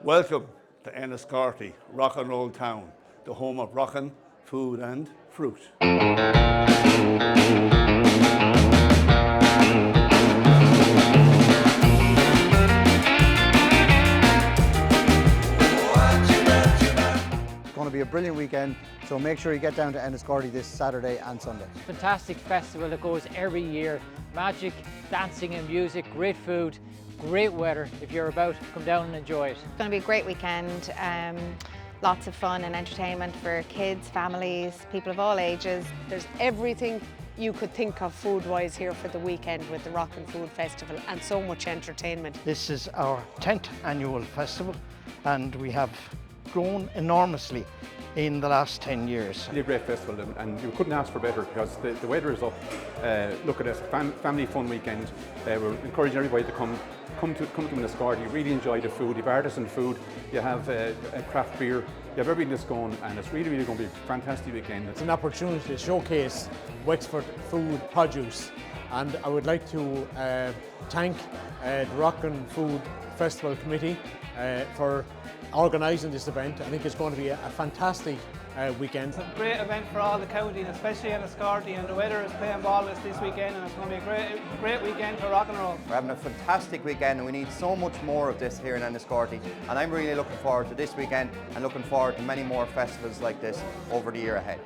Welcome to Enniscorthy, rock and roll town, the home of rockin' food and fruit. It's going to be a brilliant weekend, so make sure you get down to Enniscorthy this Saturday and Sunday. Fantastic festival that goes every year. Magic, dancing and music, great food, great weather. If you're about, come down and enjoy it. It's going to be a great weekend. Lots of fun and entertainment for kids, families, people of all ages. There's everything you could think of food-wise here for the weekend with the Rockin Food Festival, and so much entertainment. This is our 10th annual festival and we have grown enormously in the last 10 years. Really a great festival, and you couldn't ask for better because the weather is up. Look at this family fun weekend. We're encouraging everybody to come to Enniscorthy. Really enjoy the food. You have artisan food, you have craft beer, you have everything that's going, and it's really going to be a fantastic weekend. It's an opportunity to showcase Wexford food produce, and I would like to thank the Rockin Food Festival Committee for organising this event. I think it's going to be a fantastic weekend. It's a great event for all the county, and especially Enniscorthy, and the weather is playing ball with us this weekend, and it's going to be a great weekend for rock and roll. We're having a fantastic weekend and we need so much more of this here in Enniscorthy, and I'm really looking forward to this weekend and looking forward to many more festivals like this over the year ahead.